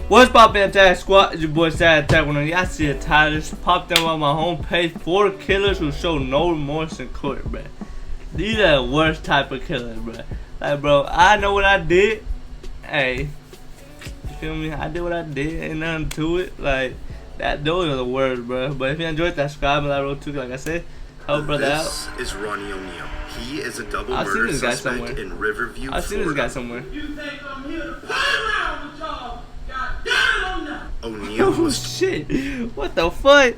What's poppin', Attack Squad? It's your boy SatAttack. When y'all see a title, just pop them on my homepage. 4 killers who show no remorse in court, bruh. These are the worst type of killers, bruh. Like, bro, I know what I did. Hey, you feel me? I did what I did. Ain't nothing to it. Like, those are the worst, bruh. But if you enjoyed that, subscribe and like road too. Like I said, help brother out. This is Ronnie O'Neal. He is a double I've murder seen this guy suspect somewhere. in Riverview, I've seen this Florida. guy somewhere. You think I'm here to play around with y'all? God damn it, I'm not. O'Neal Oh was shit! What the fuck?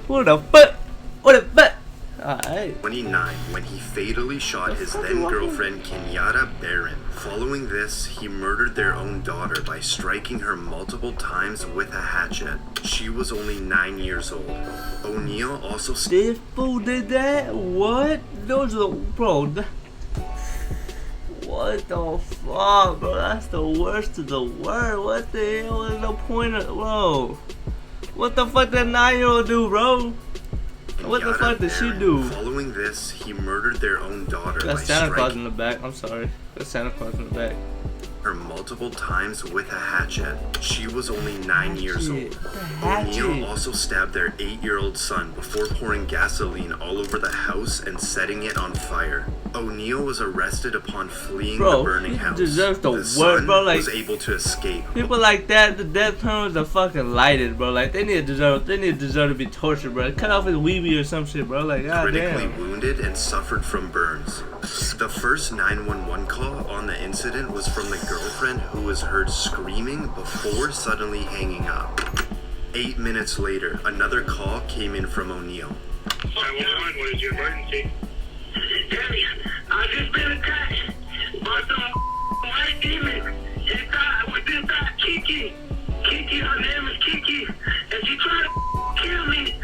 What the fuck? What the fuck? Alright. 29 when he fatally shot his then-girlfriend Kenyatta Barron. Following this, he murdered their own daughter by striking her multiple times with a hatchet. She was only 9 years old. O'Neal also This fool did that? What? Those are bro. What the fuck, bro? That's the worst of the worst. What the hell is the point of, bro? What the fuck did that 9-year-old do, bro? What the fuck did she do? Following this, he murdered their own daughter by Got Santa Claus in striking the back. I'm sorry. Got Santa Claus in the back. her multiple times with a hatchet. She was only 9 years old. O'Neal also stabbed their 8-year-old son before pouring gasoline all over the house and setting it on fire. O'Neal was arrested upon fleeing the burning house. Deserves the The word, son bro. Like, was able to escape. people like that, the death penalty are fucking lighted, bro. Like, they need to deserve to be tortured, bro. Cut off his weeby or some shit, bro. Like, Critically goddamn. wounded and suffered from burns. The first 911 call on the incident was from the girlfriend who was heard screaming before suddenly hanging up. 8 minutes later, another call came in from O'Neal. 911, what is your emergency? Daddy, I just been attacked by some white demon inside with this guy Kiki. Kiki, her name is Kiki, and she tried to kill me.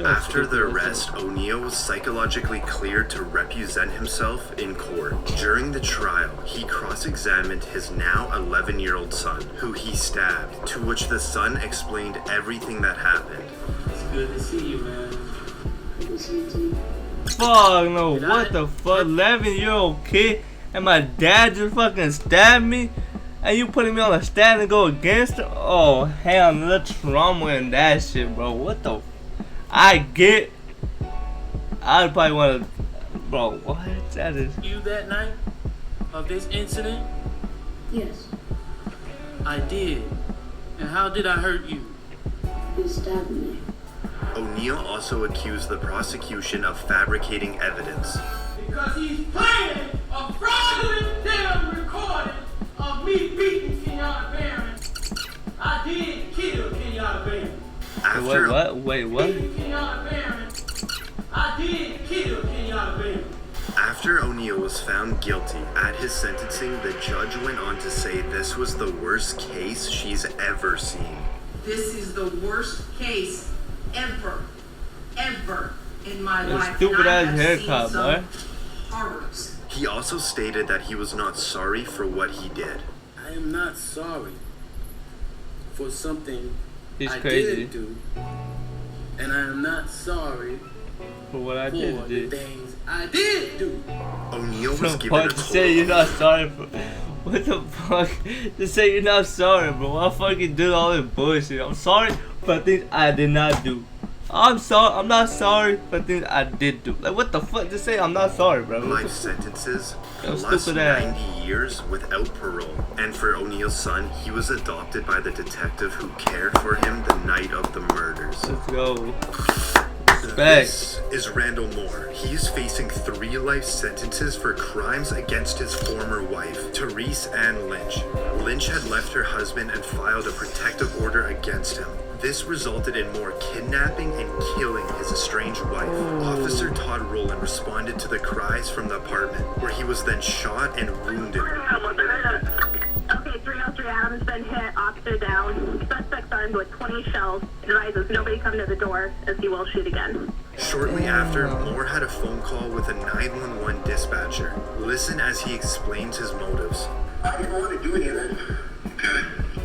After the arrest, O'Neal was psychologically cleared to represent himself in court. During the trial, he cross-examined his now 11-year-old son, who he stabbed, to which the son explained everything that happened. It's good to see you, man. Good to see you too. Fuck no, what the fuck? 11-year-old kid and my dad just fucking stabbed me? And you putting me on a stand and go against it? Oh, hell, the trauma in that shit, bro. What the I'd probably want to, bro, what? That is. You that night of this incident? Yes, I did. And how did I hurt you? you stabbed me. O'Neal also accused the prosecution of fabricating evidence. Because he's playing a fraudulent damn recording of me beating Kenyatta Barron. I did kill Kenyatta Barron. After, Wait, what? Kenyatta Barron. I did kill Kenyatta Barron. After O'Neal was found guilty at his sentencing, the judge went on to say this was the worst case she's ever seen. This is the worst case ever in my life. Stupid And I ass have haircut, seen some boy. horrors. He also stated that he was not sorry for what he did. I am not sorry for something He's I crazy did do, and I am not sorry for what I for did. the things I did do. O'Neal was So given what a to total say you're of not sorry for? What the fuck? To say you're not sorry, bro. I fucking did all this bullshit. I'm sorry for things I did not do. I'm not sorry for things I did do. Like, what the fuck? Just say I'm not sorry, bro. life sentences, Yo, plus stupid ass. 90 years without parole. And for O'Neal's son, he was adopted by the detective who cared for him the night of the murders. Let's go. Respect. This is Randall Moore. He is facing 3 life sentences for crimes against his former wife, Therese Ann Lynch. Lynch had left her husband and filed a protective order against him. This resulted in Moore kidnapping and killing his estranged wife. Officer Todd Rowland responded to the cries from the apartment, where he was then shot and wounded. Okay, 303, Adams been hit, officer down. Suspect's armed with 20 shells. Advises nobody come to the door, as he will shoot again. Shortly after, Moore had a phone call with a 911 dispatcher. Listen as he explains his motives. I didn't want to do any of this.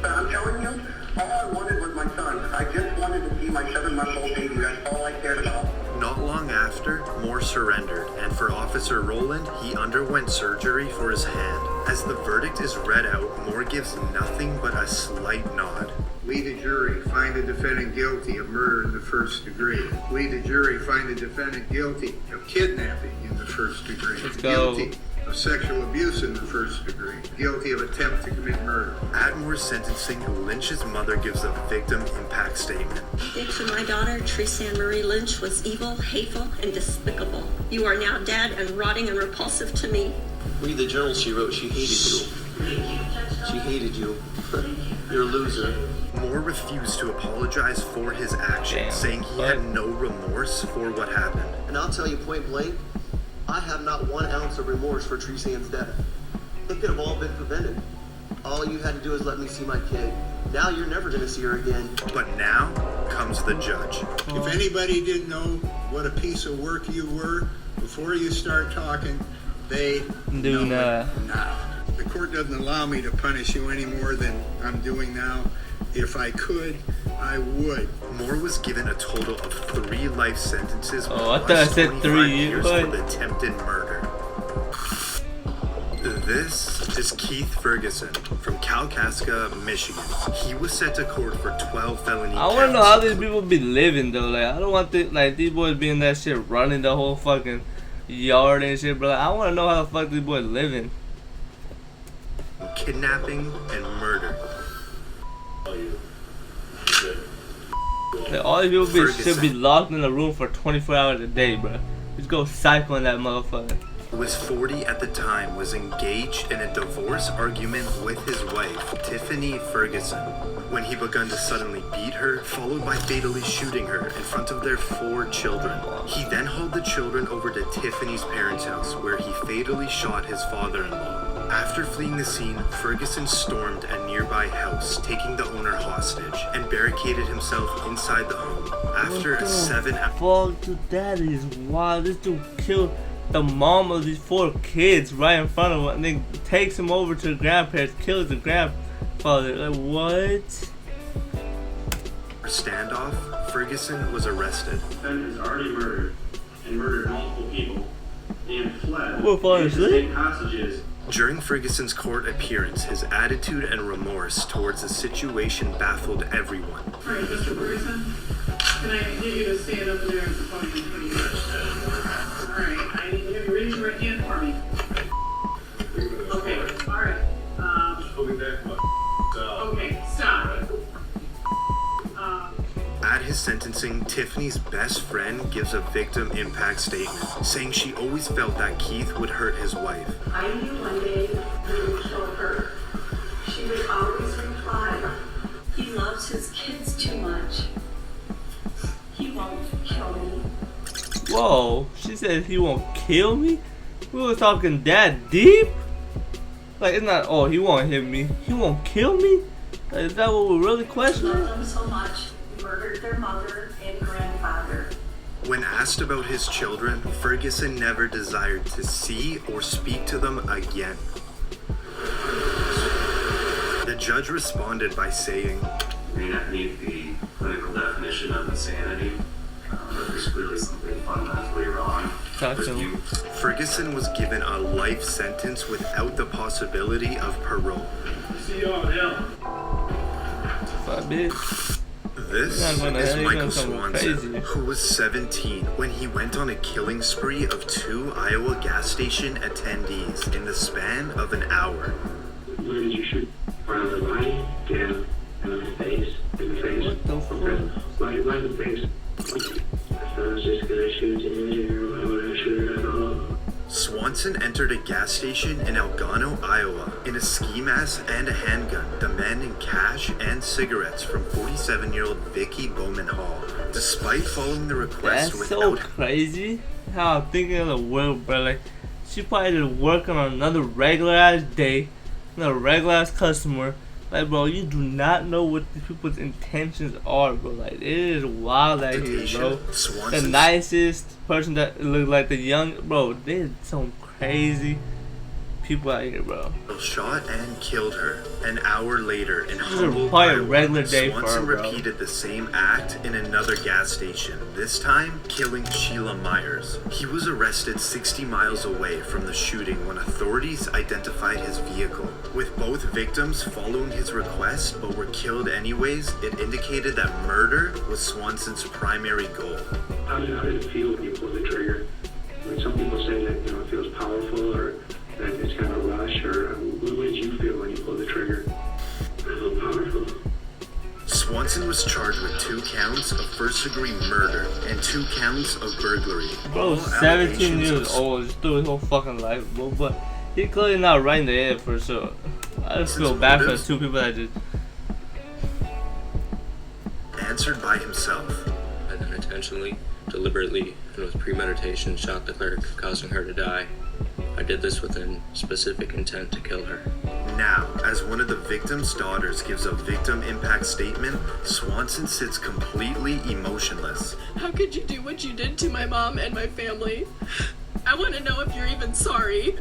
But I'm telling you, all I wanted was my son. I just wanted to see my 7-month-old baby. That's all I cared about. Not long after, Moore surrendered, and for Officer Officer Roland, he underwent surgery for his hand. As the verdict is read out, Moore gives nothing but a slight nod. We, the jury, find the defendant guilty of murder in the first degree. We, the jury, find the defendant guilty of kidnapping in the first degree. Let's go. Guilty of sexual abuse in the first degree. Guilty of attempt to commit murder. At Moore's sentencing, Lynch's mother gives a victim impact statement. Dick, my daughter, Teresa Ann Marie Lynch, was evil, hateful, and despicable. You are now dead and rotting and repulsive to me. Read the journal she wrote. She hated you. She hated you. You're a loser. Moore refused to apologize for his actions, saying he had no remorse for what happened. And I'll tell you point blank, I have not 1 ounce of remorse for Teresa Ann's death. It could have all been prevented. All you had to do is let me see my kid. Now you're never going to see her again. But now comes the judge. If anybody didn't know what a piece of work you were, before you start talking, they know it now. The court doesn't allow me to punish you any more than I'm doing now. If I could, I would. Moore was given a total of 3 life sentences. Oh, I thought I said 3 years for the attempted murder. This is Keith Ferguson from Kalkaska, Michigan. He was sent to court for 12 felony counts. I want to know how these people be living though. Like, I don't want these boys being that shit, running the whole fucking yard and shit, bro. I want to know how the fuck these boys living. Kidnapping and murder. Like, all these people should be locked in a room for 24 hours a day, bro. Just go psycho in that motherfucker. Who was 40 at the time, was engaged in a divorce argument with his wife, Tiffany Ferguson, when he began to suddenly beat her, followed by fatally shooting her in front of their 4 children. He then hauled the children over to Tiffany's parents' house, where he fatally shot his father-in-law. After fleeing the scene, Ferguson stormed a nearby house, taking the owner hostage, and barricaded himself inside the home. After a 7-hour... Fuck, dude, that is wild. This dude killed the mom of these 4 kids right in front of him, and then takes him over to the grandparents, kills the grandfather. Like, what? Standoff, Ferguson was arrested. The defendant has already murdered and murdered multiple people and fled. What falling asleep? Hostages. During Ferguson's court appearance, his attitude and remorse towards the situation baffled everyone. Alright, Mr. Ferguson, can I get you to stand up there and point me pretty much? Alright, I need you to raise your right hand for me. Okay, alright. Okay, stop. At his sentencing, Tiffany's best friend gives a victim impact statement, saying she always felt that Keith would hurt his wife. I knew one day he would kill her. She would always reply, he loves his kids too much. He won't kill me. Whoa, she said he won't kill me? We were talking that deep? Like, it's not, oh, he won't hit me. He won't kill me? Like, is that what we're really questioning? He loved them so much. He murdered their mother and grandfather. When asked about his children, Ferguson never desired to see or speak to them again. The judge responded by saying, May not meet the clinical definition of insanity, but there's clearly something fundamentally wrong. Ferguson was given a life sentence without the possibility of parole. See you all now. This is Michael Swanson, who was 17 when he went on a killing spree of 2 Iowa gas station attendees in the span of an hour. Where did you shoot? Around the body? Yeah. And in the face? In the face? What the fuck? Right in the face. I was just gonna shoot you. I wouldn't shoot at all. Swanson entered a gas station in Algano, Iowa, in a ski mask and a handgun, demanding cash and cigarettes from 47-year-old Vicky Bowman Hall. Despite following the request That's without... so crazy how I'm thinking of the world, bro. Like, she probably just working on another regular-ass day, another regular-ass customer. Like, bro, you do not know what these people's intentions are, bro. Like, it is wild out here, bro. The nicest person that looked like the young, bro, they did some crazy people out here, bro. Shot and killed her. An hour later, in This is Humboldt, probably a Iowa, regular day for Swanson her, bro. repeated the same act in another gas station, this time killing Sheila Myers. He was arrested 60 miles away from the shooting when authorities identified his vehicle. With both victims following his request but were killed anyways, it indicated that murder was Swanson's primary goal. How did it feel when you pulled the trigger? Like some people say that, it feels powerful or that it's kind of a rush, or what did you feel when you pulled the trigger? I feel powerful. Swanson was charged with 2 counts of first-degree murder and 2 counts of burglary. Bro, All 17 allegations years of old, just threw his whole fucking life, bro. But he clearly not right in the head for sure. I just feel bad for the 2 people that just answered by himself. I then intentionally, deliberately, and with premeditation shot the clerk, causing her to die. I did this with a specific intent to kill her. Now, as one of the victim's daughters gives a victim impact statement, Swanson sits completely emotionless. How could you do what you did to my mom and my family? I want to know if you're even sorry.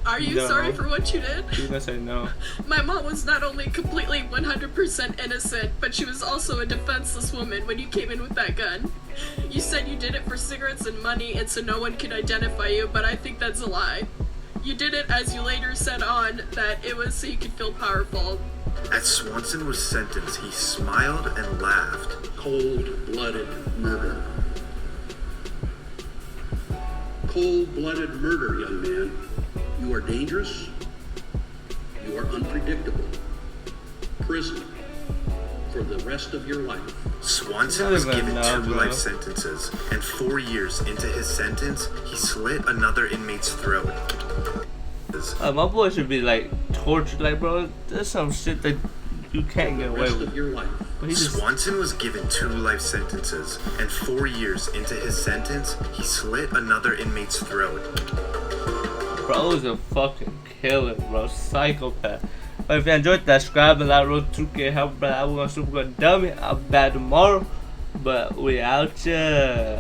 Are you No. sorry for what you did? She's gonna say no. My mom was not only completely 100% innocent, but she was also a defenseless woman when you came in with that gun. You said you did it for cigarettes and money and so no one could identify you, but I think that's a lie. You did it, as you later said on, that it was so you could feel powerful. As Swanson was sentenced, he smiled and laughed. Cold-blooded murder. Cold-blooded murder, young man. You are dangerous. You are unpredictable. Prison for the rest of your life. Swanson was given 2 life sentences, and 4 years into his sentence, he slit another inmate's throat. My boy should be like tortured, like, bro. There's some shit that you can't get away with. But he just, Swanson was given 2 life sentences, and 4 years into his sentence, he slit another inmate's throat. bro's a fucking killer, bro. Psychopath. But if you enjoyed that, subscribe and like road 2K. Help, bro. I'm gonna super good dummy. I'm back tomorrow, but we out ya.